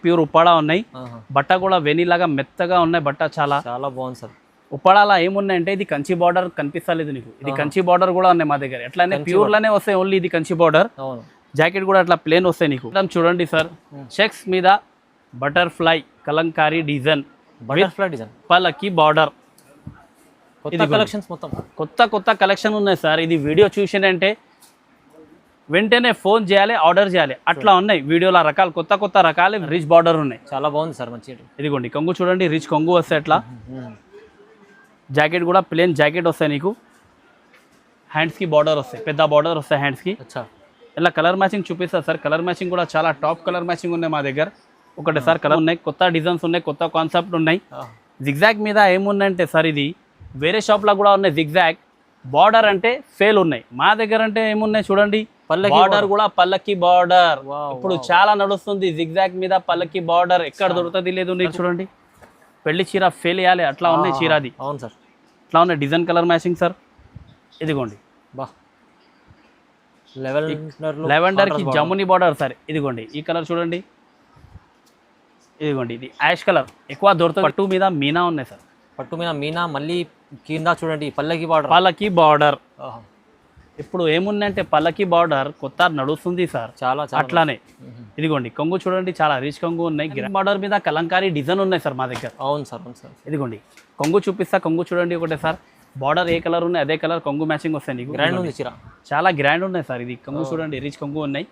Pure Uppada ఉన్నాయి. బట్ట కూడా వెనీలాగా మెత్తగా ఉన్నాయి. బట్ట చాలా చాలా బాగుంది సార్. ఉప్పాడాలా ఏమున్నాయంటే ఇది కంచి బార్డర్ కనిపిస్తలేదు నీకు. ఇది కంచి బార్డర్ కూడా ఉన్నాయి మా దగ్గర. ఎట్లానే ప్యూర్ లానే వస్తాయి, ఓన్లీ ఇది కంచి బార్డర్. జాకెట్ కూడా అట్లా ప్లేన్ వస్తాయి నీకు. చూడండి సార్, చెక్స్ మీద butterfly Kalamkari design, butterfly design, పల్లకి బార్డర్. కొత్త కలెక్షన్స్ మొత్తం కొత్త కలెక్షన్ ఉన్నాయి సార్. ఇది వీడియో చూసినంటే వెంటనే ఫోన్ చేయాలి, ఆర్డర్ చేయాలి, అట్లా ఉన్నాయి వీడియోలో రకాలు. కొత్త రకాలు రిచ్ బార్డర్ ఉన్నాయి. చాలా బాగుంది సార్, మంచి. ఇదిగోండి కొంగు చూడండి, రిచ్ కొంగు వస్తాయి. అట్లా జాకెట్ కూడా ప్లేన్ జాకెట్ వస్తాయి నీకు. హ్యాండ్స్కి బార్డర్ వస్తాయి, పెద్ద బార్డర్ వస్తాయి హ్యాండ్స్కి. ఇలా కలర్ మ్యాచింగ్ చూపిస్తారు సార్. కలర్ మ్యాచింగ్ కూడా చాలా టాప్ కలర్ మ్యాచింగ్ ఉన్నాయి మా దగ్గర. ఒకటి సార్ కలర్ ఉన్నాయి, కొత్త డిజైన్స్ ఉన్నాయి, కొత్త కాన్సెప్ట్ ఉన్నాయి. జిగ్జాగ్ మీద ఏమున్నాయంటే సార్, ఇది వేరే షాప్లో కూడా ఉన్నాయి. జిగ్జాగ్ బార్డర్ అంటే ఫెయిల్ ఉన్నాయి, మా దగ్గర అంటే ఏమున్నాయి చూడండి. బార్డర్ కూడా పల్లకి బార్డర్. ఇప్పుడు చాలా నడుస్తుంది జిగ్జాగ్ మీద పల్లకి బార్డర్. ఎక్కడ దొరుకుతుంది లేదు నీకు. చూడండి పెళ్లి చీర ఫెయిల్ చేయాలి అట్లా ఉన్నాయి చీర. అది అవును సార్, అట్లా ఉన్నాయి డిజైన్ కలర్ మ్యాచింగ్ సార్. ఇదిగోండి లెవెండర్ కి జముని బార్డర్ సార్. ఇదిగోండి ఈ కలర్ చూడండి. ఇదిగోండి ఇది యాష్ కలర్ ఎక్కువ దొరుకుతుంది. పట్టు మీద మీనా ఉన్నాయి సార్. పట్టు మీద మీనా, మళ్ళీ కింద చూడండి పల్లకి బార్డర్. పల్లకి బార్డర్ ఇప్పుడు ఏముందంటే పల్లకి బార్డర్ కొత్త నడుస్తుంది సార్. చాలా అట్లానే ఇదిగోండి కొంగు చూడండి, చాలా రిచ్ కొంగు ఉన్నాయి. బార్డర్ మీద కలంకారీ డిజైన్ ఉన్నాయి సార్ మా దగ్గర. అవును సార్, అవును సార్. ఇదిగోండి కొంగు చూపిస్తా. కొంగు చూడండి ఒకటే సార్. బార్డర్ ఏ కలర్ ఉన్నాయి అదే కలర్ కొంగు మ్యాచింగ్ వస్తాయి నీకు. గ్రాండ్ ఉంది చీర, చాలా గ్రాండ్ ఉన్నాయి సార్. ఇది కొంగు చూడండి, రిచ్ కొంగు ఉన్నాయి.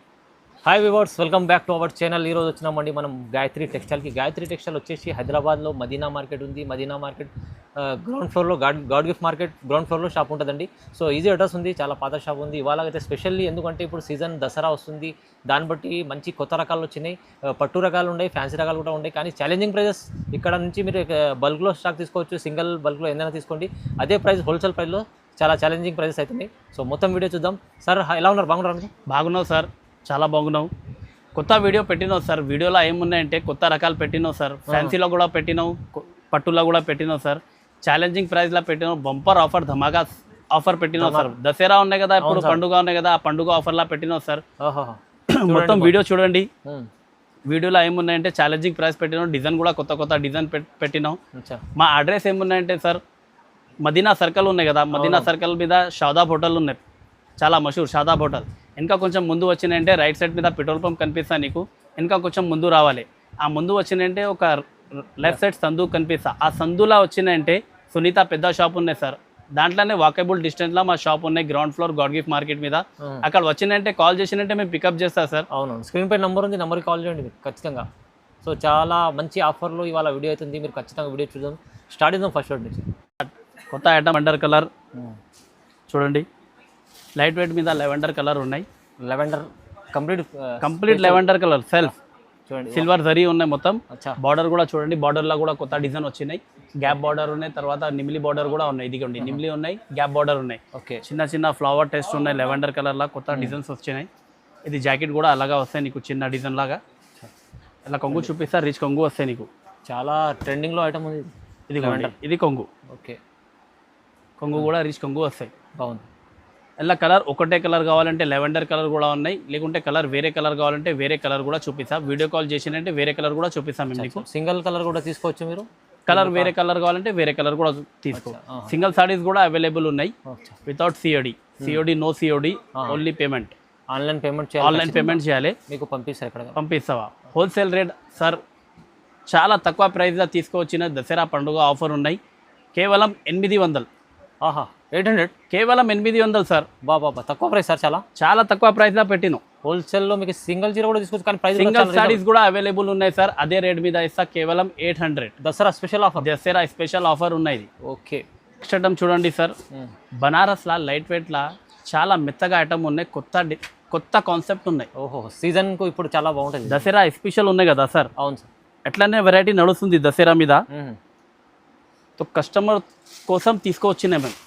Hi viewers, welcome back to our channel. ఈరోజు వచ్చినామండి మనం గాయత్రి టెక్స్టైల్కి. గాయత్రి టెక్స్టైల్ వచ్చేసి హైదరాబాద్లో మదీనా మార్కెట్ ఉంది. మదీనా మార్కెట్ గ్రౌండ్ ఫ్లోర్లో గాడ్ గిఫ్ట్ మార్కెట్ గ్రౌండ్ ఫ్లోర్లో షాప్ ఉంటుందండి. సో ఈజీ అడ్రస్ ఉంది, చాలా పాత షాప్ ఉంది. ఇవాళ అయితే స్పెషల్లీ ఎందుకంటే ఇప్పుడు సీజన్ దసరా వస్తుంది, దాన్ని బట్టి మంచి కొత్త రకాలు వచ్చినాయి. పట్టు రకాలు ఉన్నాయి, ఫ్యాన్సీ రకాలు కూడా ఉన్నాయి. కానీ ఛాలెంజింగ్ ప్రైజెస్. ఇక్కడ నుంచి మీరు బల్క్లో స్టాక్ తీసుకోవచ్చు, సింగిల్ బల్క్లో ఏదైనా తీసుకోండి. అదే ప్రైస్ హోల్సేల్ ప్రైస్లో చాలా ఛాలెంజింగ్ ప్రైజెస్ అవుతున్నాయి. సో మొత్తం వీడియో చూద్దాం. సార్ ఎలా ఉన్నారు? బాగున్నారు? బాగున్నావు సార్, చాలా బాగున్నావు. కొత్త వీడియో పెట్టినావు సార్. వీడియోలో ఏమున్నాయంటే కొత్త రకాలు పెట్టినావు సార్. ఫ్యాన్సీలో కూడా పెట్టినావు, పట్టులో కూడా పెట్టినావు సార్. ఛాలెంజింగ్ ప్రైస్లో పెట్టినావు. బంపర్ ఆఫర్, ధమాకా ఆఫర్ పెట్టినావు సార్. దసరా ఉన్నాయి కదా, ఇప్పుడు పండుగ ఉన్నాయి కదా, ఆ పండుగ ఆఫర్లా పెట్టినావు సార్. మొత్తం వీడియో చూడండి. వీడియోలో ఏమున్నాయంటే ఛాలెంజింగ్ ప్రైస్ పెట్టినావు. డిజైన్ కూడా కొత్త డిజైన్ పెట్టినావు. మా అడ్రస్ ఏమున్నాయంటే సార్, మదీనా సర్కిల్ ఉన్నాయి కదా, మదీనా సర్కిల్ మీద షాదాబ్ హోటల్ ఉన్నాయి, చాలా మషూర్ షాదాబ్ హోటల్. ఇంకా కొంచెం ముందు వచ్చినాయంటే రైట్ సైడ్ మీద పెట్రోల్ పంప్ కనిపిస్తా నీకు. ఇంకా కొంచెం ముందు రావాలి. ఆ ముందు వచ్చినాయంటే ఒక లెఫ్ట్ సైడ్ సందు కనిపిస్తా. ఆ సందులా వచ్చినాయంటే సునీత పెద్ద షాప్ ఉన్నాయి సార్. దాంట్లోనే వాకబుల్ డిస్టెన్స్లో మా షాప్ ఉన్నాయి, ground floor God gift market మీద. అక్కడ వచ్చినంటే కాల్ చేసినంటే మేము పికప్ చేస్తాం సార్. అవును, స్క్రీన్ పై నెంబర్ ఉంది, నెంబర్కి కాల్ చేయండి మీరు ఖచ్చితంగా. సో చాలా మంచి ఆఫర్లో ఇవాళ వీడియో అవుతుంది, మీరు ఖచ్చితంగా వీడియో చూద్దాం. స్టార్ట్ చేద్దాం ఫస్ట్ రోడ్ నుంచి. కొత్త ఐటమ్ లెవెండర్ కలర్ చూడండి. లైట్ వెయిట్ మీద లెవెండర్ కలర్ ఉన్నాయి. Lavender complete lavender colour self చూడండి. సిల్వర్ జరీ ఉన్నాయి మొత్తం. బార్డర్ కూడా చూడండి, బార్డర్లో కూడా కొత్త డిజైన్ వచ్చినాయి. గ్యాప్ బార్డర్ ఉన్నాయి, తర్వాత నిమిలి బార్డర్ కూడా ఉన్నాయి. ఇదిగోండి నిమిలి ఉన్నాయి, గ్యాప్ బార్డర్ ఉన్నాయి. ఓకే, చిన్న ఫ్లవర్ టెస్ట్ ఉన్నాయి. లెవెండర్ కలర్లా కొత్త డిజైన్స్ వచ్చినాయి. ఇది జాకెట్ కూడా అలాగా వస్తాయి నీకు, చిన్న డిజైన్ లాగా. ఇలా కొంగు చూపిస్తా, రిచ్ కొంగు వస్తాయి నీకు. చాలా ట్రెండింగ్లో ఐటమ్ ఉంది. ఇది కొంగు. ఓకే, కొంగు కూడా రిచ్ కొంగు వస్తాయి. బాగుంది. ఇలా కలర్ ఒకటే కలర్ కావాలంటే లెవెండర్ కలర్ కూడా ఉన్నాయి, లేకుంటే కలర్ వేరే కలర్ కావాలంటే వేరే కలర్ కూడా చూపిస్తాం. వీడియో కాల్ చేసినంటే వేరే కలర్ కూడా చూపిస్తాం మేము మీకు. సింగిల్ కలర్ కూడా తీసుకోవచ్చు మీరు. కలర్ వేరే కలర్ కావాలంటే వేరే కలర్ కూడా తీసుకో. సింగిల్ సారీస్ కూడా అవైలబుల్ ఉన్నాయి without COD no COD, only payment. Online payment చేయాలి. మీకు పంపిస్తావా? హోల్సేల్ రేట్ సార్, చాలా తక్కువ ప్రైస్లో తీసుకువచ్చిన దసరా పండుగ ఆఫర్ ఉన్నాయి. కేవలం 800. 800, కేవలం 800 సార్. బాబా తక్కువ ప్రైస్ సార్, చాలా తక్కువ ప్రైస్లో పెట్టినాం. హోల్సేల్లో మీకు సింగిల్ చీర కూడా తీసుకోవచ్చు, కానీ ప్రైస్ సింగిల్ సారీస్ కూడా అవైలబుల్ ఉన్నాయి సార్. అదే రేట్ మీద ఇస్తా, కేవలం 800. దసరా స్పెషల్ ఆఫర్ ఉన్నాయి. ఓకే, నెక్స్ట్ ఐటమ్ చూడండి సార్. బనారస్లా లైట్ వెయిట్లా చాలా మెత్తగా ఐటమ్ ఉన్నాయి. కొత్త కాన్సెప్ట్ ఉన్నాయి. ఓహో, సీజన్కు ఇప్పుడు చాలా బాగుంటుంది. దసరా స్పెషల్ ఉన్నాయి కదా సార్. అవును సార్, ఎట్లానే వెరైటీ నడుస్తుంది దసరా మీద. కస్టమర్ కోసం తీసుకువచ్చినాయి మేము.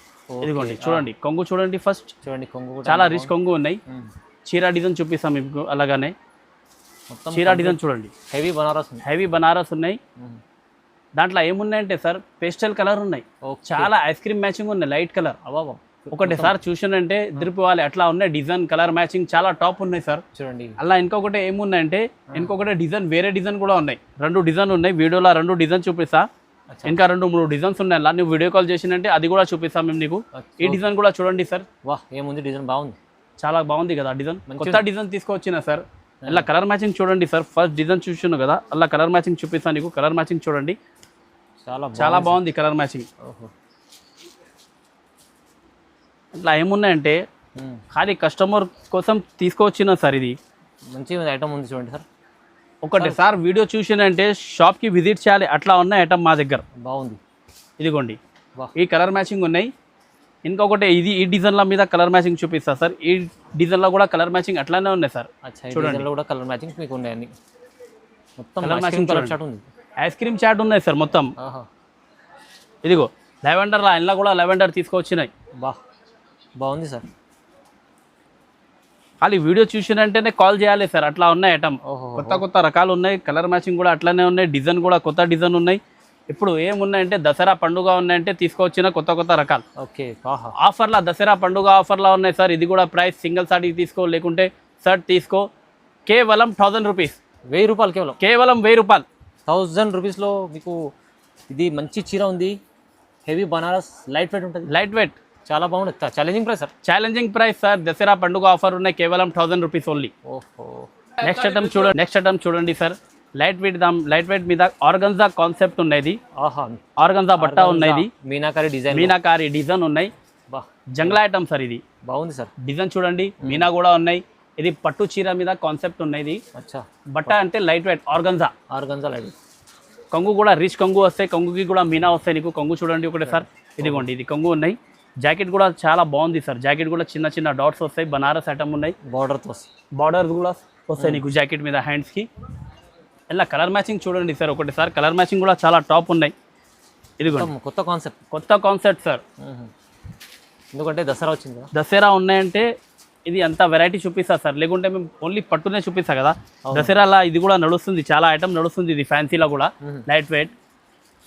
ఇదిగోండి చూడండి కొంగు చూడండి. ఫస్ట్ చూడండి కొంగు, చాలా రిచ్ కొంగు ఉన్నాయి. చీరా డిజైన్ చూపిస్తాం మీకు. అలాగానే చీరా డిజైన్ చూడండి, హెవీ బనారస్ ఉన్నాయి. దాంట్లో ఏమున్నాయంటే సార్, పేస్టల్ కలర్ ఉన్నాయి, చాలా ఐస్ క్రీమ్ మ్యాచింగ్ ఉన్నాయి, లైట్ కలర్. ఒకటిసారి చూసానంటే దిరిపోవాలి అట్లా ఉన్నాయి. డిజైన్ కలర్ మ్యాచింగ్ చాలా టాప్ ఉన్నాయి సార్. చూడండి అలా ఇంకొకటి ఏమున్నాయంటే ఇంకొకటి డిజైన్ వేరే డిజైన్ కూడా ఉన్నాయి. 2 డిజైన్ ఉన్నాయి. వీడియోలో 2 డిజైన్ చూపిస్తా. ఇంకా 2-3 డిజైన్స్ ఉన్నాయి. అలా నువ్వు వీడియో కాల్ చేసినంటే అది కూడా చూపిస్తాం మేము నీకు. ఈ డిజైన్ కూడా చూడండి సార్. వా ఏముంది డిజైన్ బాగుంది, చాలా బాగుంది కదా డిజైన్. కొత్త డిజైన్ తీసుకొచ్చిన సార్. అలా కలర్ మ్యాచింగ్ చూడండి సార్. ఫస్ట్ డిజైన్ చూస్తున్నావు కదా, అలా కలర్ మ్యాచింగ్ చూపిస్తాను నీకు. కలర్ మ్యాచింగ్ చూడండి, చాలా బాగుంది కలర్ మ్యాచింగ్. ఇట్లా ఏమున్నాయంటే ఖాళీ కస్టమర్ కోసం తీసుకొచ్చిన సార్. ఇది మంచి ఐటమ్ ఉంది చూడండి సార్. ఒకటి సార్ వీడియో చూసినంటే షాప్కి విజిట్ చేయాలి. అట్లా ఉన్న ఐటమ్ మా దగ్గర బాగుంది. ఇదిగోండి ఈ కలర్ మ్యాచింగ్ ఉన్నాయి. ఇంకొకటి ఈ డిజైన్ల మీద కలర్ మ్యాచింగ్ చూపిస్తా సార్. ఈ డిజైన్లో కూడా కలర్ మ్యాచింగ్ అట్లానే ఉన్నాయి సార్. చూడండి కూడా కలర్ మ్యాచింగ్ మీకు ఉన్నాయండి. మొత్తం కలర్ మ్యాచింగ్ చాట్ ఉంది, ఐస్ క్రీమ్ చాట్ ఉన్నాయి సార్ మొత్తం. ఇదిగో లెవెండర్ ఇంట్లో కూడా లెవెండర్ తీసుకొచ్చినాయి. బాగుంది సార్. ఖాళీ వీడియో చూసినంటేనే కాల్ చేయాలి సార్. అట్లా ఉన్నాయి ఐటమ్. కొత్త రకాలు ఉన్నాయి. కలర్ మ్యాచింగ్ కూడా అట్లానే ఉన్నాయి. డిజైన్ కూడా కొత్త డిజైన్ ఉన్నాయి. ఇప్పుడు ఏమున్నాయంటే దసరా పండుగ ఉన్నాయంటే తీసుకొచ్చిన కొత్త రకాలు. ఓకే ఆఫర్లా దసరా పండుగ ఆఫర్లా ఉన్నాయి సార్. ఇది కూడా ప్రైస్ సింగిల్ సారీ తీసుకో, లేకుంటే షర్ట్ తీసుకో, కేవలం 1000 రూపీస్. 1000 రూపాయలు కేవలం 1000 రూపాయలు. 1000 రూపీస్లో మీకు ఇది మంచి చీర ఉంది. హెవీ బనారస్, లైట్ వెయిట్ ఉంటుంది. లైట్ వెయిట్ చాలా బాగుంది. Challenging price sir. Challenging price sir. Dasara పండుగ ఆఫర్ ఉన్నాయి. కేవలం 1000 రూపీస్ ఓన్లీ. నెక్స్ట్ ఐటమ్ చూడండి సార్. లైట్ వెయిట్ మీద ఆర్గన్జా కాన్సెప్ట్ ఉన్నది. ఆర్గన్జా బట్ట ఉన్నది. మీనాకారి డిజైన్ ఉన్నాయి. జంగ్లా ఐటమ్ సార్. ఇది బాగుంది సార్. డిజైన్ చూడండి. మీనా కూడా ఉన్నాయి. ఇది పట్టు చీర మీద కాన్సెప్ట్ ఉన్నది. బట్ట అంటే లైట్ వెయిట్ ఆర్గన్జా లైట్. కొంగు కూడా రిచ్ కొంగు వస్తాయి. కొంగుకి కూడా మీనా వస్తాయి నీకు. కొంగు చూడండి ఒకటి సార్. ఇదిగోండి ఇది కొంగు ఉన్నాయి. జాకెట్ కూడా చాలా బాగుంది సార్. జాకెట్ కూడా చిన్న డాట్స్ వస్తాయి. బనారస్ ఐటమ్ ఉన్నాయి. బార్డర్స్ కూడా వస్తాయి నీకు జాకెట్ మీద హ్యాండ్స్కి. ఇలా కలర్ మ్యాచింగ్ చూడండి సార్. ఒకటి సార్ కలర్ మ్యాచింగ్ కూడా చాలా టాప్ ఉన్నాయి. ఇదిగోండి కొత్త కాన్సెప్ట్ సార్. ఎందుకంటే దసరా వచ్చింది, దసరా ఉన్నాయంటే ఇది అంత వెరైటీ చూపిస్తా సార్. లేకుంటే మేము ఓన్లీ పట్టునే చూపిస్తా కదా. దసరాలా ఇది కూడా నడుస్తుంది. చాలా ఐటమ్ నడుస్తుంది. ఇది ఫ్యాన్సీలో కూడా లైట్ వెయిట్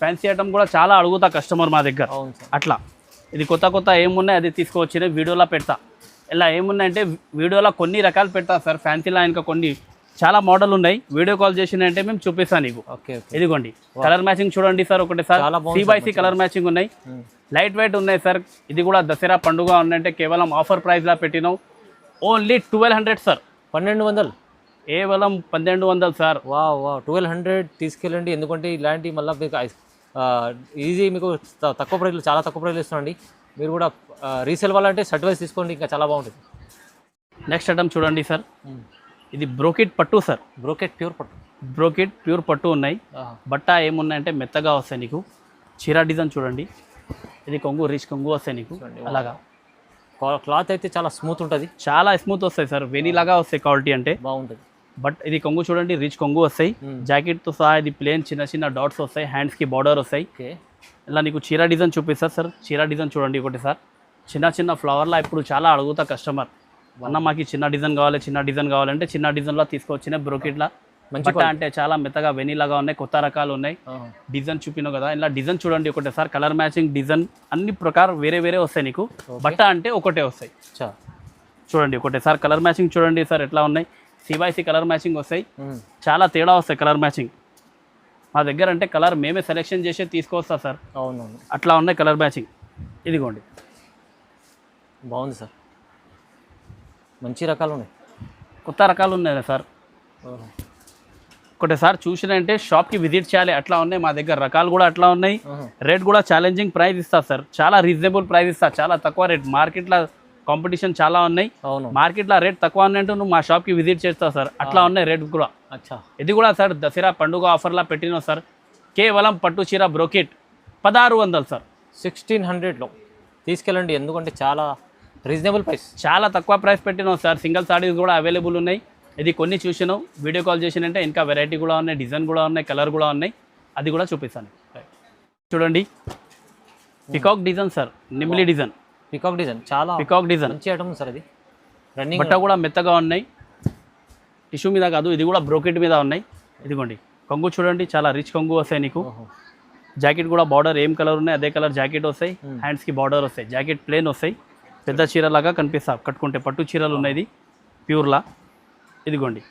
ఫ్యాన్సీ ఐటమ్ కూడా చాలా అడుగుతా కస్టమర్ మా దగ్గర. అట్లా ఇది కొత్త ఏమున్నాయి అది తీసుకువచ్చిన వీడియోలో పెడతా. ఇలా ఏమున్నాయంటే వీడియోలో కొన్ని రకాలు పెడతా సార్. ఫ్యాన్సీలో ఇంకా కొన్ని చాలా మోడల్ ఉన్నాయి. వీడియో కాల్ చేసినంటే మేము చూపిస్తాను నీకు. ఇదిగోండి కలర్ మ్యాచింగ్ చూడండి సార్. ఒకటి సార్ CYC కలర్ మ్యాచింగ్ ఉన్నాయి. లైట్ వెయిట్ ఉన్నాయి సార్. ఇది కూడా దసరా పండుగ ఉందంటే కేవలం ఆఫర్ ప్రైస్లా పెట్టినాం. Only 1200 sir. 1200 కేవలం 1200 సార్. 1200 తీసుకెళ్ళండి. ఎందుకంటే ఇలాంటి మళ్ళీ మీకు ఈజీ మీకు తక్కువ ప్రైస్లో, చాలా తక్కువ ప్రైస్లో ఇస్తున్నాండి. మీరు కూడా రీసేల్ వాళ్ళంటే సర్టిఫైస్ తీసుకోండి, ఇంకా చాలా బాగుంటుంది. నెక్స్ట్ ఐటమ్ చూడండి సార్. ఇది బ్రోకెట్ పట్టు సార్. బ్రోకెట్ ప్యూర్ పట్టు ఉన్నాయి. బట్ట ఏమున్నాయంటే మెత్తగా వస్తాయి నీకు. చీర డిజైన్ చూడండి. ఇది కొంగు రిచ్ కొంగు వస్తాయి నీకు. అలాగా క్లాత్ అయితే చాలా స్మూత్ ఉంటుంది. చాలా స్మూత్ వస్తాయి సార్. వెనీలాగా వస్తాయి క్వాలిటీ అంటే బాగుంటుంది. బట్ ఇది కొంగు చూడండి రిచ్ కొంగు వస్తాయి. జాకెట్తో సహా ఇది ప్లేన్ చిన్న డాట్స్ వస్తాయి. హ్యాండ్స్కి బార్డర్ వస్తాయి. ఇలా నీకు చీర డిజైన్ చూపిస్తా సార్. చీర డిజైన్ చూడండి ఒకటి సార్. చిన్న ఫ్లవర్లా ఇప్పుడు చాలా అడుగుతా కస్టమర్. అన్న మాకు చిన్న డిజైన్ కావాలంటే చిన్న డిజైన్లో తీసుకొచ్చిన బ్రోకెట్లా మంచిగా అంటే చాలా మెత్తగా వెనీలాగా ఉన్నాయి. కొత్త రకాలు ఉన్నాయి. డిజైన్ చూపినావు కదా. ఇలా డిజైన్ చూడండి ఒకటే సార్. కలర్ మ్యాచింగ్ డిజైన్ అన్ని ప్రకారం వేరే వస్తాయి నీకు. బట్ట అంటే ఒకటే వస్తాయి. చూడండి ఒకటే సార్ కలర్ మ్యాచింగ్ చూడండి సార్ ఎట్లా ఉన్నాయి. CYC కలర్ మ్యాచింగ్ వస్తాయి. చాలా తేడా వస్తాయి కలర్ మ్యాచింగ్. మా దగ్గర అంటే కలర్ మేమే సెలెక్షన్ చేసి తీసుకొస్తా సార్. అవునవును అట్లా ఉన్నాయి కలర్ మ్యాచింగ్. ఇదిగోండి బాగుంది సార్. మంచి రకాలు ఉన్నాయి. కొత్త రకాలు ఉన్నాయి సార్. ఒకటిసారి చూసినంటే షాప్కి విజిట్ చేయాలి. అట్లా ఉన్నాయి మా దగ్గర రకాలు కూడా అట్లా ఉన్నాయి. రేట్ కూడా ఛాలెంజింగ్ ప్రైస్ ఇస్తా సార్. చాలా రీజనబుల్ ప్రైస్ ఇస్తా. చాలా తక్కువ రేట్. మార్కెట్లో కాంపిటీషన్ చాలా ఉన్నాయి. మార్కెట్లో రేట్ తక్కువ ఉన్నట్టు నువ్వు మా షాప్కి విజిట్ చేస్తావు సార్. అట్లా ఉన్నాయి రేట్ కూడా. ఇది కూడా సార్ దసరా పండుగ ఆఫర్లా పెట్టినావు సార్. కేవలం పట్టు చీర బ్రోకెట్ 1600 సార్. 1600లో తీసుకెళ్ళండి. ఎందుకంటే చాలా రీజనబుల్ ప్రైస్. చాలా తక్కువ ప్రైస్ పెట్టినావు సార్. సింగిల్ సారీస్ కూడా అవైలబుల్ ఉన్నాయి. ఇది కొన్ని చూసినావు. వీడియో కాల్ చేసినంటే ఇంకా వెరైటీ కూడా ఉన్నాయి. డిజైన్ కూడా ఉన్నాయి. కలర్ కూడా ఉన్నాయి. అది కూడా చూపిస్తాను. చూడండి పికాక్ డిజైన్ సార్. నిమ్లీ డిజైన్. పికాక్ డిజైన్ మంచి ఐటమ్ సార్. అది రన్నింగ్ బట్ట కూడా మెత్తగా ఉన్నాయి. టిష్యూ మీద కాదు, ఇది కూడా బ్రోకెట్ మీద ఉన్నాయి. ఇదిగోండి కొంగు చూడండి. చాలా రిచ్ కొంగు వస్తాయి నీకు. జాకెట్ కూడా బార్డర్ ఏం కలర్ ఉన్నాయి అదే కలర్ జాకెట్ వస్తాయి. హ్యాండ్స్కి బార్డర్ వస్తాయి. జాకెట్ ప్లేన్ వస్తాయి. పెద్ద చీరలాగా కనిపిస్తా కట్టుకుంటే పట్టు చీరలు ఉన్నాయి ప్యూర్లా. ఇదిగోండి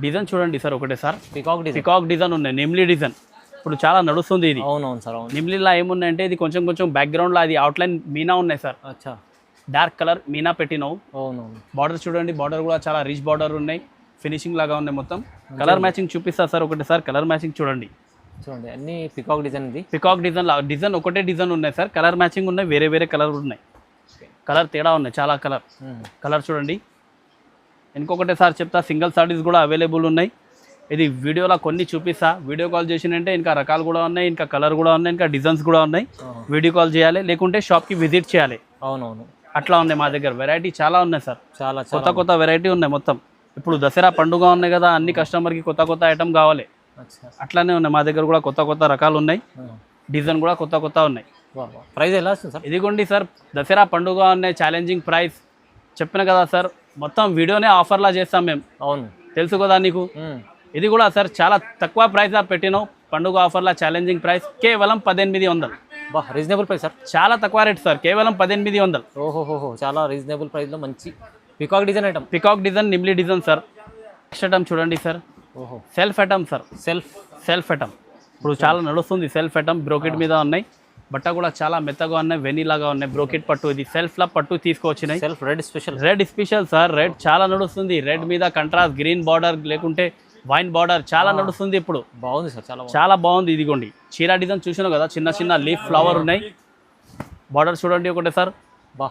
డిజైన్ చూడండి సార్ ఒకటే సార్. పికాక్ డిజైన్ ఉన్నాయి, నెమ్లీ డిజైన్ ఇప్పుడు చాలా నడుస్తుంది ఇది. అవునవును సార్. అవును. నిమ్లీలా ఏమున్నాయంటే ఇది కొంచెం కొంచెం బ్యాక్గ్రౌండ్లో అది అవుట్లైన్ మీనా ఉన్నాయి సార్. అచ్చా. డార్క్ కలర్ మీనా పెట్టినావు. అవునవును. బార్డర్ చూడండి, బార్డర్ కూడా చాలా రిచ్ బార్డర్ ఉన్నాయి, ఫినిషింగ్ లాగా ఉన్నాయి మొత్తం. కలర్ మ్యాచింగ్ చూపిస్తా సార్ ఒకటే సార్. కలర్ మ్యాచింగ్ చూడండి అన్ని పికాక్ డిజైన్. ఇది పికాక్ డిజైన్ డిజైన్ ఒకటే డిజైన్ ఉన్నాయి సార్. కలర్ మ్యాచింగ్ ఉన్నాయి, వేరే వేరే కలర్ ఉన్నాయి, కలర్ తేడా ఉన్నాయి చాలా కలర్ చూడండి. ఇంకొకటే సార్ చెప్తా, సింగిల్ సారీస్ కూడా అవైలబుల్ ఉన్నాయి. ఇది వీడియోలో కొన్ని చూపిస్తా, వీడియో కాల్ చేసినంటే ఇంకా రకాలు కూడా ఉన్నాయి, ఇంకా కలర్ కూడా ఉన్నాయి, ఇంకా డిజైన్స్ కూడా ఉన్నాయి. వీడియో కాల్ చేయాలి, లేకుంటే షాప్కి విజిట్ చేయాలి. అవునవును. అట్లా ఉన్నాయి మా దగ్గర. వెరైటీ చాలా ఉన్నాయి సార్, చాలా కొత్త వెరైటీ ఉన్నాయి మొత్తం. ఇప్పుడు దసరా పండుగ ఉన్నాయి కదా, అన్ని కస్టమర్కి కొత్త ఐటమ్ కావాలి. అట్లానే ఉన్నాయి మా దగ్గర కూడా కొత్త రకాలు ఉన్నాయి, డిజైన్ కూడా కొత్త ఉన్నాయి. ప్రైస్ ఎలా వస్తుంది సార్? ఇదిగోండి సార్, దసరా పండుగ ఉన్నాయి, ఛాలెంజింగ్ ప్రైస్ చెప్పిన కదా సార్. మొత్తం వీడియోనే ఆఫర్లా చేస్తాం మేము. అవును, తెలుసు కదా నీకు. ఇది కూడా సార్ చాలా తక్కువ ప్రైస్లో పెట్టినాం, పండుగ ఆఫర్లా ఛాలెంజింగ్ ప్రైస్ కేవలం 1800. రీజనబుల్ ప్రైస్ సార్, చాలా తక్కువ రేట్ సార్, కేవలం 1800. ఓహోహో, చాలా రీజనబుల్ ప్రైస్లో మంచి peacock design item. Peacock design, నిమ్లీ డిజైన్ సార్. నెక్స్ట్ ఐటమ్ చూడండి సార్, ఓహో self item sir. Self item ఇప్పుడు చాలా నడుస్తుంది. సెల్ఫ్ ఐటమ్ బ్రోకెట్ మీద ఉన్నాయి, బట్ట కూడా చాలా మెత్తగా ఉన్నాయి, వెనీలాగా ఉన్నాయి. బ్రోకెట్ పట్టు, ఇది సెల్ఫ్లా పట్టు తీసుకొచ్చినాయి. Self red special sir. Red చాలా నడుస్తుంది, రెడ్ మీద కంట్రాస్ట్ గ్రీన్ బార్డర్ లేకుంటే వైన్ బార్డర్ చాలా నడుస్తుంది ఇప్పుడు. బాగుంది సార్, చాలా బాగుంది. ఇదిగోండి చీర డిజైన్ చూసినావు కదా, చిన్న లీఫ్ ఫ్లవర్ ఉన్నాయి. బార్డర్ చూడండి ఒకటే సార్,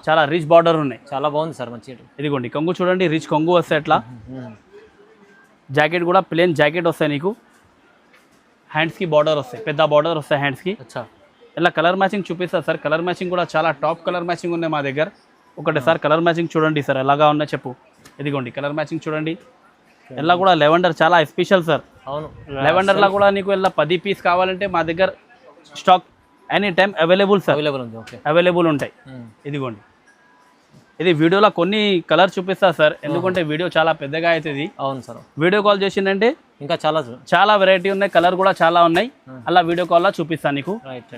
చాలా రిచ్ బార్డర్ ఉన్నాయి, చాలా బాగుంది సార్ మంచి. ఇదిగోండి కొంగు చూడండి, రిచ్ కొంగు వస్తాయి. అట్లా జాకెట్ కూడా ప్లేన్ జాకెట్ వస్తాయి నీకు. హ్యాండ్స్కి బార్డర్ వస్తాయి, పెద్ద బార్డర్ వస్తాయి హ్యాండ్స్కి. ఇలా కలర్ మ్యాచింగ్ చూపిస్తా సార్. కలర్ మ్యాచింగ్ కూడా చాలా టాప్ కలర్ మ్యాచింగ్ ఉన్నాయి మా దగ్గర. ఒకటే సార్ కలర్ మ్యాచింగ్ చూడండి సార్ ఎలాగా ఉన్నాయి చెప్పు. ఇదిగోండి కలర్ మ్యాచింగ్ చూడండి. ఇలా కూడా లెవెండర్ చాలా ఎస్పెషల్ సార్. అవును, లెవెండర్లో కూడా నీకు ఇలా 10 పీస్ కావాలంటే మా దగ్గర stock any time available sir, available ఉంటాయి. ఇదిగోండి ఇది వీడియోలో కొన్ని కలర్ చూపిస్తా సార్, ఎందుకంటే వీడియో చాలా పెద్దగా అవుతుంది. అవును సార్, వీడియో కాల్ చేసిందంటే ఇంకా చాలా వెరైటీ ఉన్నాయి, కలర్ కూడా చాలా ఉన్నాయి. అలా వీడియో కాల్లో చూపిస్తాను నీకు.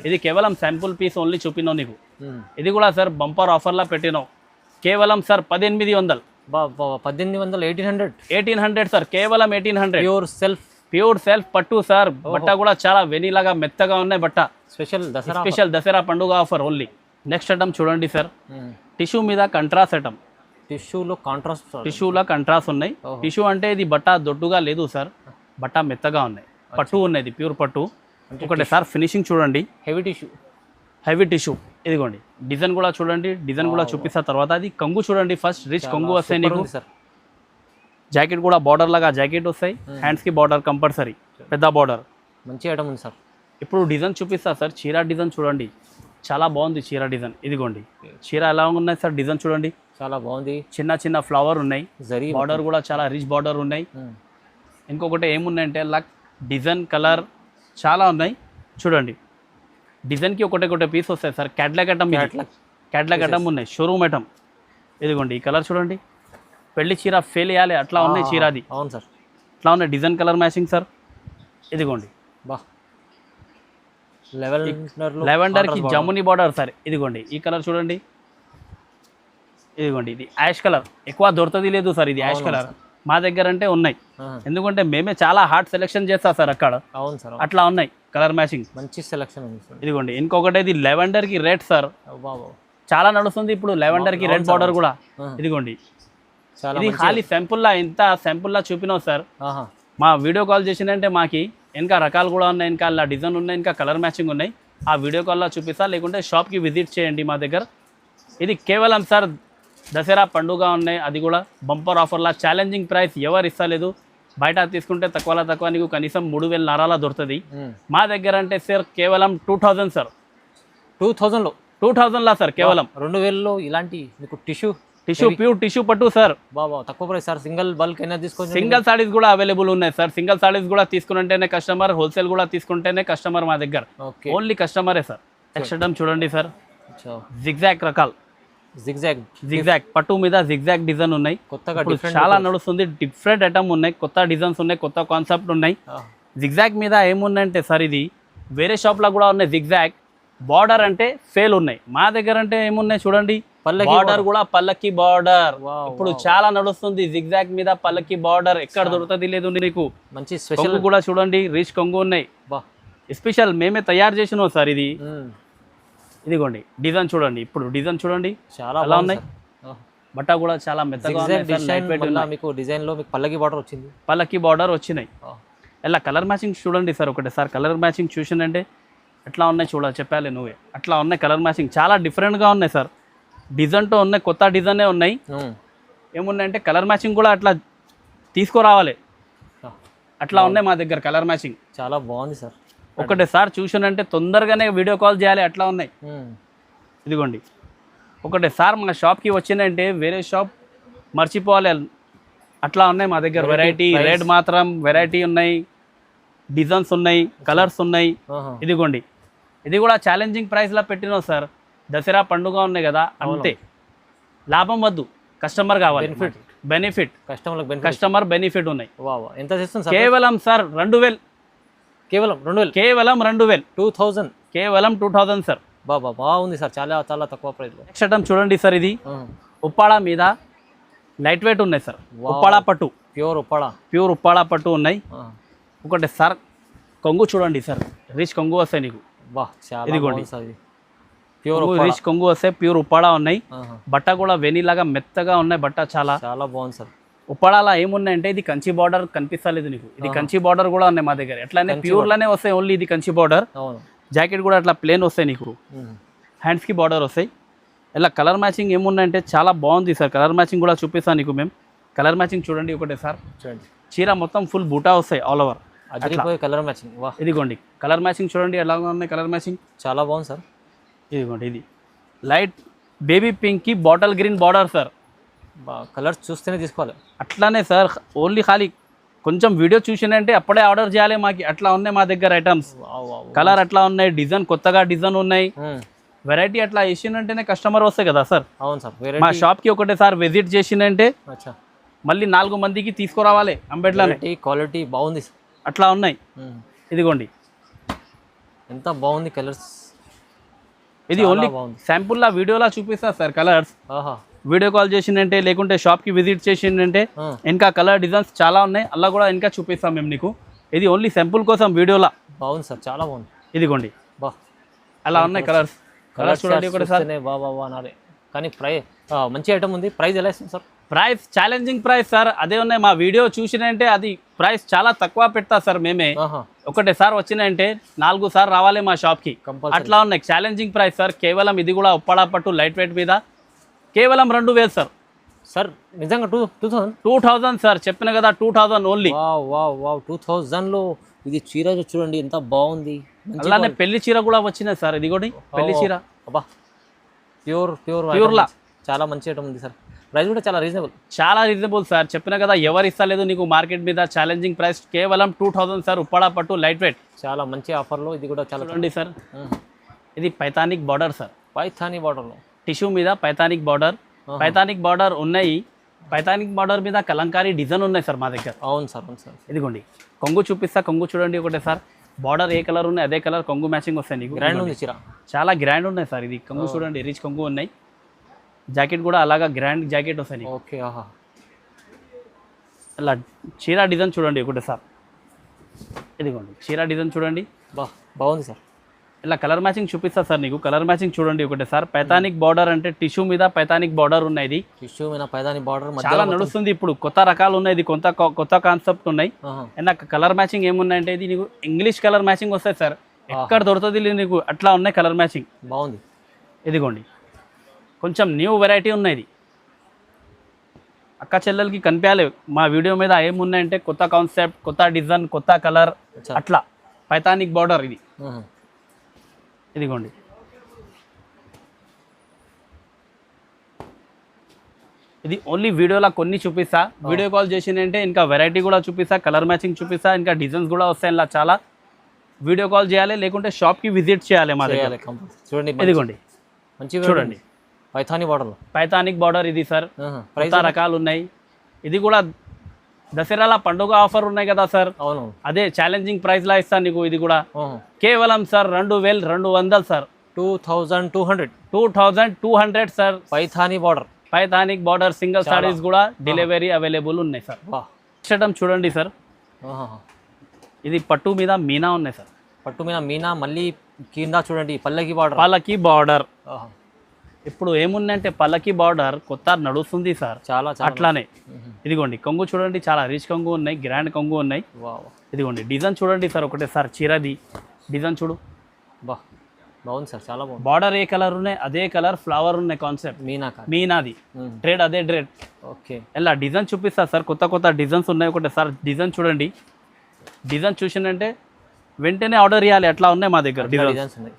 ఇది కేవలం శాంపుల్ పీస్ ఓన్లీ చూపినావు నీకు. ఇది కూడా సార్ బంపర్ ఆఫర్లా పెట్టినావు, కేవలం సార్ 1800. 1800 సార్, కేవలం 1800. ప్యూర్ సెల్ఫ్ పట్టు సార్. బట్ట కూడా చాలా వెనీలాగా మెత్తగా ఉన్నాయి బట్ట. స్పెషల్ దసరా పండుగ ఆఫర్ ఓన్లీ. నెక్స్ట్ ఐటమ్ చూడండి సార్, టిష్యూ మీద కంట్రాస్ట్ ఐటమ్. టిష్యూలో కంట్రాస్ట్ ఉన్నాయి. టిష్యూ అంటే ఇది బట్ట దొడ్డుగా లేదు సార్, బట్ట మెత్తగా ఉన్నాయి, పట్టు ఉన్నాయి, ప్యూర్ పట్టు. ఒకటే సార్ ఫినిషింగ్ చూడండి, హెవీ టిష్యూ. ఇదిగోండి డిజైన్ కూడా చూడండి, డిజైన్ కూడా చూపిస్తా తర్వాత. అది కొంగు చూడండి, ఫస్ట్ రిచ్ కొంగు వస్తాయి నీకు. జాకెట్ కూడా బార్డర్ లాగా జాకెట్ వస్తాయి, హ్యాండ్స్కి బార్డర్ కంపల్సరీ, పెద్ద బార్డర్. మంచి ఐటమ్ ఉంది సార్. ఇప్పుడు డిజైన్ చూపిస్తా సార్. చీర డిజైన్ చూడండి, చాలా బాగుంది చీర డిజైన్. ఇదిగోండి చీర ఎలా ఉన్నాయి సార్, డిజైన్ చూడండి, చాలా బాగుంది. చిన్న ఫ్లవర్ ఉన్నాయి, బార్డర్ కూడా చాలా రిచ్ బార్డర్ ఉన్నాయి. ఇంకొకటి ఏమున్నాయంటే లక్ డిజైన్ కలర్ చాలా ఉన్నాయి చూడండి. డిజైన్కి ఒకటే పీస్ వస్తాయి సార్. క్యాట్లాగ్ ఐటమ్ ఉన్నాయి, షోరూమ్ ఐటమ్. ఇదిగోండి ఈ కలర్ చూడండి, పెళ్లి చీర ఫెయిల్ చేయాలి అట్లా ఉన్నాయి చీర. అది అవును సార్, అట్లా ఉన్నాయి. Design colour matching sir. ఇదిగోండి లెవెండర్కి జముని బార్డర్ సార్. ఇదిగోండి ఈ కలర్ చూడండి, ఇదిగోండి ఇది యాష్ కలర్. ఎక్కువ దొరుకుతుంది లేదు సార్ ఇది యాష్ కలర్ మా దగ్గర అంటే ఉన్నాయి, ఎందుకంటే మేమే చాలా హార్డ్ సెలెక్షన్ చేస్తా సార్ అక్కడ. అవును సార్, అట్లా ఉన్నాయి కలర్ మ్యాచింగ్, మంచి సెలెక్షన్ ఉంది సార్. ఇదిగోండి ఇంకొకటి ఇది లెవెండర్కి రెడ్ సార్, చాలా నడుస్తుంది ఇప్పుడు లెవెండర్కి రెడ్ బార్డర్ కూడా. ఇదిగోండి ఇది ఖాళీ శాంపుల్లా, ఇంత శాంపుల్లా చూపినావు సార్. మా వీడియో కాల్ చేసిందంటే మాకి ఇంకా రకాలు కూడా ఉన్నాయి, ఇంకా అలా డిజైన్ ఉన్నాయి, ఇంకా కలర్ మ్యాచింగ్ ఉన్నాయి. ఆ వీడియో కాల్లో చూపిస్తా, లేకుంటే షాప్కి విజిట్ చేయండి మా దగ్గర. ఇది కేవలం సార్ దసరా పండుగ ఉన్నాయి, అది కూడా బంపర్ ఆఫర్లా ఛాలెంజింగ్ ప్రైస్ ఎవరు ఇస్తలేదు. బయట తీసుకుంటే తక్కువ నీకు కనీసం 3000 నారాలా దొరుకుతుంది. మా దగ్గర అంటే సార్ కేవలం 2000 సార్. 2000లా సార్, కేవలం 2000లో ఇలాంటి మీకు టిష్యూ ప్యూర్ టిష్యూ పట్టు సార్. బాబా తక్కువ ప్రైస్ సార్. సింగిల్ బల్క్ అయినా తీసుకోండి. సింగిల్ సారీస్ కూడా అవైలబుల్ ఉన్నాయి సార్. సింగిల్ సారీస్ కూడా తీసుకుంటేనే కస్టమర్, హోల్సేల్ కూడా తీసుకుంటేనే కస్టమర్ మా దగ్గర. ఓన్లీ కస్టమరే సార్. నెక్స్ట్ ఐటమ్ చూడండి సార్, జిగ్జాగ్ రకాలు. జిగ్జాగ్ పట్టు మీద జిగ్జాగ్ డిజైన్ ఉన్నాయి, కొత్తగా చాలా నడుస్తుంది. డిఫరెంట్ ఐటమ్ ఉన్నాయి, కొత్త డిజైన్స్ ఉన్నాయి, కొత్త కాన్సెప్ట్ ఉన్నాయి. జిగ్జాగ్ మీద ఏమున్నాయంటే సార్, ఇది వేరే షాప్లో కూడా ఉన్నాయి. జిగ్జాగ్ బార్డర్ అంటే ఫెయిల్ ఉన్నాయి, మా దగ్గర అంటే ఏమున్నాయి చూడండి, పల్లకి బార్డర్ కూడా పల్లకి బార్డర్. Wow, ఇప్పుడు చాలా నడుస్తుంది జిగ్జాగ్ మీద పల్లకి బార్డర్, ఎక్కడ దొరుకుతుంది లేదు నీకు. మంచి స్పెషల్ కొంగు కూడా చూడండి, రీచ్ కొంగు ఉన్నాయి. బా స్పెషల్ మేమే తయారు చేసినాం సార్ ఇది. ఇదిగోండి డిజైన్ చూడండి, ఇప్పుడు డిజైన్ చూడండి చాలా ఎలా ఉన్నాయి. బట్ట కూడా చాలా మెత్తగా ఉన్నాయి సార్, లైట్ వెయిట్ ఉన్నాయి. మీకు డిజైన్ లో మీకు పల్లకి బార్డర్ వచ్చింది, పల్లకి బార్డర్ వచ్చినాయి. ఇలా కలర్ మ్యాచింగ్ చూడండి సార్ ఒకటేసారి. కలర్ మ్యాచింగ్ చూసినంటే ఎట్లా ఉన్నాయి చూడాలి, చెప్పాలి నువ్వే. అట్లా ఉన్నాయి కలర్ మ్యాచింగ్, చాలా డిఫరెంట్గా ఉన్నాయి సార్. డిజైన్తో ఉన్నాయి, కొత్త డిజైనే ఉన్నాయి. ఏమున్నాయంటే కలర్ మ్యాచింగ్ కూడా అట్లా తీసుకురావాలి, అట్లా ఉన్నాయి మా దగ్గర కలర్ మ్యాచింగ్. చాలా బాగుంది సార్. ఒకటేసారి చూసినంటే తొందరగానే వీడియో కాల్ చేయాలి, అట్లా ఉన్నాయి. ఇదిగోండి ఒకటేసారి మా షాప్కి వచ్చిందంటే వేరే షాప్ మర్చిపోవాలి, అట్లా ఉన్నాయి మా దగ్గర వెరైటీ. రేట్ మాత్రం వెరైటీ ఉన్నాయి, డిజైన్స్ ఉన్నాయి, కలర్స్ ఉన్నాయి. ఇదిగోండి ఇది కూడా ఛాలెంజింగ్ ప్రైస్లో పెట్టినాం సార్. దసరా పండుగ ఉన్నాయి కదా, అంతే. లాభం వద్దు, కస్టమర్ కావాలి. బెనిఫిట్ కస్టమర్ బెనిఫిట్ ఉన్నాయి. ఎంత చేస్తుంది సార్? కేవలం సార్ 2000, కేవలం 2000, కేవలం 2000, 2000, కేవలం 2000 సార్. బాబా బాగుంది సార్, చాలా చాలా తక్కువ ప్రైస్లో. నెక్స్ట్ ఐటమ్ చూడండి సార్, ఇది ఉప్పాడ మీద లైట్ వెయిట్ ఉన్నాయి సార్. ఉప్పాడ పట్టు, ప్యూర్ ఉప్పాడ, ప్యూర్ ఉప్పాడ పట్టు ఉన్నాయి. ఒకటి సార్ కొంగు చూడండి సార్, రిచ్ కొంగు వస్తాయి నీకు. బా చాలా ఇదిగోండి సార్, ప్యూర్ రిచ్ కొంగు వస్తాయి, ప్యూర్ ఉప్పాడ ఉన్నాయి. బట్ట కూడా వెనీలాగా మెత్తగా ఉన్నాయి, బట్ట చాలా చాలా బాగుంది సార్. ఉప్పాడలా ఏమున్నాయంటే ఇది కంచి బార్డర్ కనిపిస్తలేదు నీకు, ఇది కంచి బార్డర్ కూడా ఉన్నాయి మా దగ్గర. ఎట్లానే ప్యూర్లోనే వస్తాయి ఓన్లీ, ఇది కంచి బార్డర్. జాకెట్ కూడా అట్లా ప్లేన్ వస్తాయి నీకు, హ్యాండ్స్కి బార్డర్ వస్తాయి. ఇలా కలర్ మ్యాచింగ్ ఏమున్నాయంటే చాలా బాగుంది సార్. కలర్ మ్యాచింగ్ కూడా చూపిస్తాను నీకు మేము. కలర్ మ్యాచింగ్ చూడండి ఒకటే సార్. చూడండి చీర మొత్తం ఫుల్ బూటా వస్తాయి ఆల్ ఓవర్. కలర్ మ్యాచింగ్, ఇదిగోండి కలర్ మ్యాచింగ్ చూడండి ఎలా ఉన్నాయి కలర్ మ్యాచింగ్, చాలా బాగుంది సార్. ఇదిగోండి ఇది లైట్ బేబీ పింక్కి bottle green border sir. Colours చూస్తేనే తీసుకోవాలి, అట్లానే సార్. ఓన్లీ ఖాళీ కొంచెం వీడియో చూసినంటే అప్పుడే ఆర్డర్ చేయాలి మాకి, అట్లా ఉన్నాయి మా దగ్గర ఐటమ్స్. కలర్ అట్లా ఉన్నాయి, డిజైన్ కొత్తగా డిజైన్ ఉన్నాయి, వెరైటీ అట్లా వేసినంటేనే కస్టమర్ వస్తాయి కదా సార్. అవును సార్. మా షాప్కి ఒకటేసారి విజిట్ చేసినంటే మళ్ళీ 4 మందికి తీసుకురావాలి. అంబేద్కర్ క్వాలిటీ బాగుంది, అట్లా ఉన్నాయి. ఇదిగోండి ఎంత బాగుంది కలర్స్. ఇది ఓన్లీ శాంపుల్లా వీడియోలా చూపిస్తా సార్ కలర్స్. వీడియో కాల్ చేసిందంటే లేకుంటే షాప్కి విజిట్ చేసిందంటే ఇంకా కలర్ డిజైన్స్ చాలా ఉన్నాయి, అలా కూడా ఇంకా చూపిస్తాం మేము నీకు. ఇది ఓన్లీ శాంపుల్ కోసం వీడియోలా. బాగుంది సార్, చాలా బాగుంది. ఇదిగోండి బా అలా ఉన్నాయి కలర్స్. కలర్స్ చూడండి ఒకటి సార్. కానీ మంచి ఐటమ్ ఉంది. ప్రైస్ ఎలా ఇస్తుంది sir? Price challenging price sir, అదే ఉన్నాయి. మా వీడియో చూసినంటే అది ప్రైస్ చాలా తక్కువ పెడతా సార్ మేమే. ఒకటే సార్ వచ్చినాయంటే 4 సార్ రావాలి మా షాప్కి, అట్లా ఉన్నాయి. Challenging price sir. కేవలం ఇది కూడా ఉప్పాడ పట్టు లైట్ వెయిట్ మీద కేవలం 2000 సార్. సార్ నిజంగా 2000 సార్, చెప్పిన కదా 2000 ఓన్లీ. 2000లో ఇది చీర చూడండి ఎంత బాగుంది. అలానే పెళ్లి చీర కూడా వచ్చినాయి సార్. ఇది కూడా పెళ్లి చీర, అబ్బా ప్యూర్లా చాలా మంచి ఐటమ్ ఉంది సార్. ప్రైస్ కూడా చాలా రీజనబుల్, చాలా రీజనబుల్ సార్. చెప్పిన కదా ఎవరు ఇస్తలేదు నీకు మార్కెట్ మీద. ఛాలెంజింగ్ ప్రైస్ కేవలం 2000 సార్. ఉప్పాడ పట్టు లైట్ వెయిట్ చాలా మంచి ఆఫర్లో. ఇది కూడా చాలా చూడండి సార్. ఇది పైథానిక్ బార్డర్ సార్. పైథానీ బార్డర్లో టిష్యూ మీద పైథానిక్ బార్డర్. పైథానిక్ బార్డర్ ఉన్నాయి. పైథానిక్ బార్డర్ మీద కలంకారీ డిజైన్ ఉన్నాయి సార్ మా దగ్గర. అవును సార్, అవును సార్. ఇదిగోండి కొంగు చూపిస్తా. కొంగు చూడండి ఒకటే సార్. బార్డర్ ఏ కలర్ ఉన్నాయి అదే కలర్ కొంగు మ్యాచింగ్ వస్తాయి నీకు. గ్రాండ్ ఉంది చీర, చాలా గ్రాండ్ ఉన్నాయి సార్. ఇది కొంగు చూడండి, రిచ్ కొంగు ఉన్నాయి. జాకెట్ కూడా అలాగా గ్రాండ్ జాకెట్ వస్తాయి నీకు. ఓకే, అలా చీర డిజైన్ చూడండి ఒకటే సార్. ఇదిగోండి చీర డిజైన్ చూడండి, బాగుంది సార్. ఇలా కలర్ మ్యాచింగ్ చూపిస్తా సార్ నీకు. కలర్ మ్యాచింగ్ చూడండి ఒకటే సార్. పైథానిక్ బార్డర్ అంటే టిష్యూ మీద పైథానిక్ బార్డర్ ఉన్నాయి. ఇది టిష్యూ మీద పైథానిక్ బార్డర్ చాలా నడుస్తుంది ఇప్పుడు. కొత్త రకాలు ఉన్నాయి, ఇది కొత్త కాన్సెప్ట్ ఉన్నాయి. నాకు కలర్ మ్యాచింగ్ ఏమున్నాయంటే ఇది నీకు ఇంగ్లీష్ కలర్ మ్యాచింగ్ వస్తాయి సార్. ఎక్కడ దొరుకుతుంది నీకు, అట్లా ఉన్నాయి కలర్ మ్యాచింగ్. బాగుంది. ఇదిగోండి కొంచెం న్యూ వెరైటీ ఉన్నాయి. ఇది అక్క చెల్లెలకి కనిపించాలి మా వీడియో మీద ఏమున్నాయంటే కొత్త కాన్సెప్ట్, కొత్త డిజైన్, కొత్త కలర్, అట్లా పైథానిక్ బార్డర్. ఇది ఇదిగోండి ఇది ఓన్లీ వీడియోలో కొన్ని చూపిస్తా. వీడియో కాల్ చేసిందంటే ఇంకా వెరైటీ కూడా చూపిస్తా, కలర్ మ్యాచింగ్ చూపిస్తా, ఇంకా డిజైన్స్ కూడా వస్తాయి. ఇలా చాలా వీడియో కాల్ చేయాలి లేకుంటే షాప్కి విజిట్ చేయాలి మా దగ్గర. చూడండి ఇదిగోండి మంచి చూడండి పైథానీ బార్డర్. పైథానిక్ బార్డర్ ఇది సార్. కొత్త రకాలు ఉన్నాయి. ఇది కూడా దసరాల పండుగ ఆఫర్ ఉన్నాయి కదా సార్. అవును, అదే ఛాలెంజింగ్ ప్రైస్ లా ఇస్తాను నీకు. ఇది కూడా కేవలం sir 2200 sir. 2200 2200 sir. Paithani border. పైథానిక్ బార్డర్ సింగిల్ సారీస్ కూడా డెలివరీ అవైలబుల్ ఉన్నాయి సార్. వా. ఇచ్చటం చూడండి సార్, ఆహా. ఇది పట్టు మీద మీనా ఉన్నాయి సార్. పట్టు మీద మీనా, మళ్ళీ కింద చూడండి పల్లకి బార్డర్. పల్లకి బార్డర్. ఆహా. ఇప్పుడు ఏముందంటే పల్లకి బార్డర్ కొత్త నడుస్తుంది సార్. చాలా చాలా అట్లానే ఇదిగోండి కొంగు చూడండి, చాలా రిచ్ కొంగు ఉన్నాయి, గ్రాండ్ కొంగు ఉన్నాయి. వావ్. ఇదిగోండి డిజైన్ చూడండి సార్, ఒకటే సార్ చీరది డిజైన్ చూడు. బా, బాగుంది సార్, చాలా బాగుంది. బార్డర్ ఏ కలర్ ఉన్నాయి అదే కలర్ ఫ్లవర్ ఉన్నాయి, కాన్సెప్ట్ మీనా కాదు. మీనాది. ట్రేడ్ అదే ట్రేడ్. ఓకే. ఎలా డిజైన్ చూపిస్తా సార్, కొత్త కొత్త డిజైన్స్ ఉన్నాయి. ఒకటే సార్ డిజైన్ చూడండి, డిజైన్ చూసిందంటే వెంటనే ఆర్డర్ ఇవ్వాలి, అట్లా ఉన్నాయి మా దగ్గర డిజైన్స్. డిజైన్స్ ఉన్నాయి.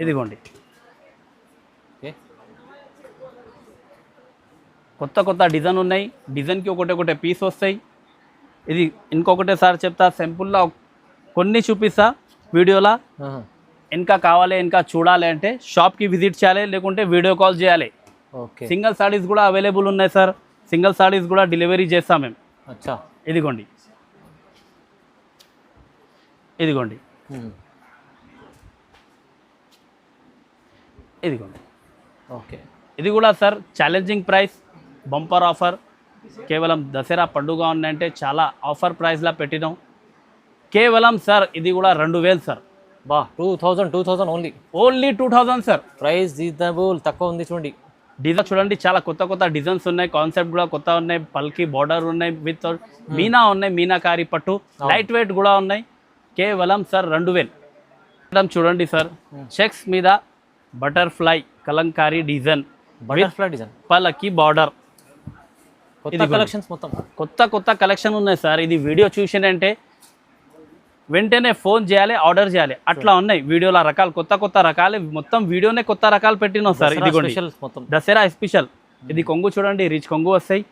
ఇదిగోండి ఓకే. కొత్త కొత్త డిజైన్ ఉన్నాయి, డిజైన్కి ఒకటే పీస్ వస్తాయి. ఇది ఇంకొకటే సార్ చెప్తా, సింపుల్గా కొన్ని చూపిస్తా వీడియోలా. ఆహా. ఇంకా కావాలి ఇంకా చూడాలి అంటే షాప్కి విజిట్ చేయాలి, లేకుంటే వీడియో కాల్ చేయాలి. ఓకే. సింగిల్ సారీస్ కూడా అవైలబుల్ ఉన్నాయి సార్, సింగిల్ సారీస్ కూడా డెలివరీ చేస్తాం మేము. అచ్చా. ఇదిగోండి ఇదిగోండి ఇదిగోండి. ఓకే. ఇది కూడా sir challenging price, bumper offer. కేవలం దసరా పండుగ ఉందంటే చాలా ఆఫర్ ప్రైస్లా పెట్టినాం. కేవలం సార్ ఇది కూడా 2000 సార్. బా, 2000 only. Only 2000 sir. Price reasonable, తక్కువ ఉంది చూడండి. డిజైన్ చూడండి, చాలా కొత్త కొత్త డిజైన్స్ ఉన్నాయి, కాన్సెప్ట్ కూడా కొత్త ఉన్నాయి. పల్కి బార్డర్ ఉన్నాయి, విత్ మీనా ఉన్నాయి, మీనాకారి పట్టు, లైట్ వెయిట్ కూడా ఉన్నాయి. కేవలం సార్ 2000. చూడండి సార్, చెక్స్ మీద butterfly Kalamkari design, butterfly design, పల్లకి బార్డర్. కొత్త కలెక్షన్స్ మొత్తం కొత్త కొత్త కలెక్షన్ ఉన్నాయి సార్. ఇది వీడియో చూసినంటే వెంటనే ఫోన్ చేయాలి, ఆర్డర్ చేయాలి, అట్లా ఉన్నాయి వీడియోల రకాలు, కొత్త కొత్త రకాలు. మొత్తం వీడియోనే కొత్త రకాలు పెట్టినాం సార్. ఇదిగోండి దసరా స్పెషల్. ఇది కొంగు చూడండి, రిచ్ కొంగు వస్తాయి.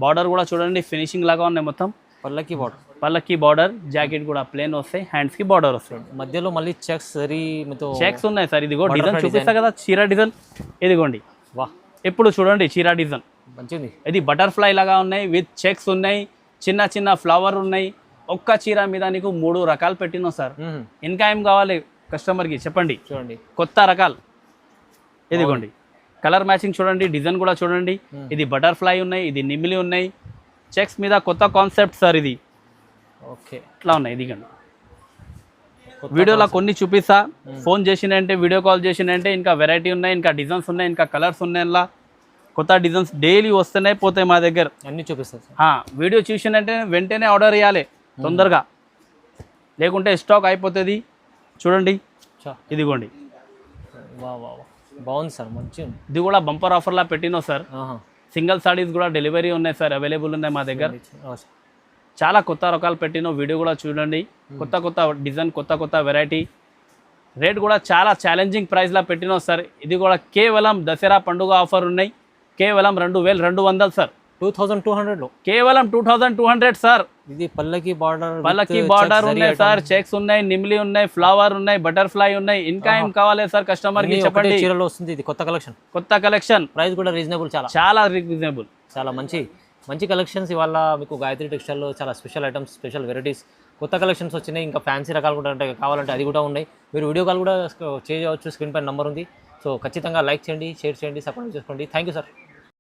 బార్డర్ కూడా చూడండి ఫినిషింగ్ లాగా ఉన్నాయి మొత్తం. పల్లకి బార్డర్, పల్లకి బార్డర్, జాకెట్ కూడా ప్లేన్ వస్తాయి, హ్యాండ్స్ కి బార్డర్ వస్తాయి. మధ్యలో మళ్ళీ చెక్స్ చెక్స్ ఉన్నాయి సార్. ఇదిగో డిజైన్ చూపిస్తా కదా, చీర డిజైన్. ఇదిగోండి వా, ఇప్పుడు చూడండి చీర డిజైన్ మంచిది. ఇది బటర్ఫ్లై లాగా ఉన్నాయి, విత్ చెక్స్ ఉన్నాయి, చిన్న చిన్న ఫ్లవర్ ఉన్నాయి. ఒక్క చీర మీద నీకు 3 రకాలు పెట్టినాం సార్. ఇంకా ఏం కావాలి కస్టమర్కి చెప్పండి. చూడండి కొత్త రకాలు. ఇదిగోండి కలర్ మ్యాచింగ్ చూడండి, డిజైన్ కూడా చూడండి. ఇది బటర్ఫ్లై ఉన్నాయి, ఇది నిమిలి ఉన్నాయి, చెక్స్ మీద కొత్త కాన్సెప్ట్ సార్. ఇది ఓకే, ఇట్లా ఉన్నాయి. ఇదిగోండి వీడియోలో కొన్ని చూపిస్తా, ఫోన్ చేసినంటే వీడియో కాల్ చేసినంటే ఇంకా వెరైటీ ఉన్నాయి, ఇంకా డిజైన్స్ ఉన్నాయి, ఇంకా కలర్స్ ఉన్నాయి. ఇలా కొత్త డిజైన్స్ డైలీ వస్తున్నాయి పోతాయి మా దగ్గర, అన్నీ చూపిస్తారు. వీడియో చూసినంటే వెంటనే ఆర్డర్ ఇవ్వాలి తొందరగా, లేకుంటే స్టాక్ అయిపోతుంది. చూడండి ఇదిగోండి, వా వా, బాగుంది సార్, మంచి. ఇది కూడా బంపర్ ఆఫర్లా పెట్టినాం సార్. సింగిల్ సారీస్ కూడా డెలివరీ ఉన్నాయి సార్, అవైలబుల్ ఉన్నాయి మా దగ్గర. చాలా కొత్త రకాలు పెట్టినాం, వీడియో కూడా చూడండి. కొత్త కొత్త డిజైన్, కొత్త కొత్త వెరైటీ. రేట్ కూడా చాలా ఛాలెంజింగ్ ప్రైస్లా పెట్టినాం సార్. ఇది కూడా కేవలం దసరా పండుగ ఆఫర్ ఉన్నాయి, కేవలం 2200 సార్. 2200లో కేవలం 2200 సార్. ఇది పల్లకి బార్డర్, పల్లకి బార్డర్ ఉన్నాయి సార్, చెక్స్ ఉన్నాయి, నిమ్లి ఉన్నాయి, ఫ్లవర్ ఉన్నాయి, బటర్ఫ్లై ఉన్నాయి. ఇంకా ఏం కావాలి సార్ కస్టమర్ కి చెప్పండి. చీరలో వస్తుంది ఇది కొత్త కలెక్షన్, కొత్త కలెక్షన్. ప్రైస్ కూడా రీజనబుల్, చాలా చాలా రీజనబుల్, చాలా మంచి మంచి కలెక్షన్స్. ఇవాళ మీకు గాయత్రి టెక్స్టైల్లో చాలా స్పెషల్ ఐటమ్స్, స్పెషల్ వెరైటీస్, కొత్త కలెక్షన్స్ వచ్చినాయి. ఇంకా ఫ్యాన్సీ రకాలు కూడా అంటే కావాలంటే అది కూడా ఉన్నాయి. మీరు వీడియో కాల్ కూడా చేయవచ్చు, స్క్రీన్ పైన నెంబర్ ఉంది. సో ఖచ్చితంగా లైక్ చేయండి, షేర్ చేయండి, సబ్స్క్రైబ్ చేసుకోండి. Thank you sir.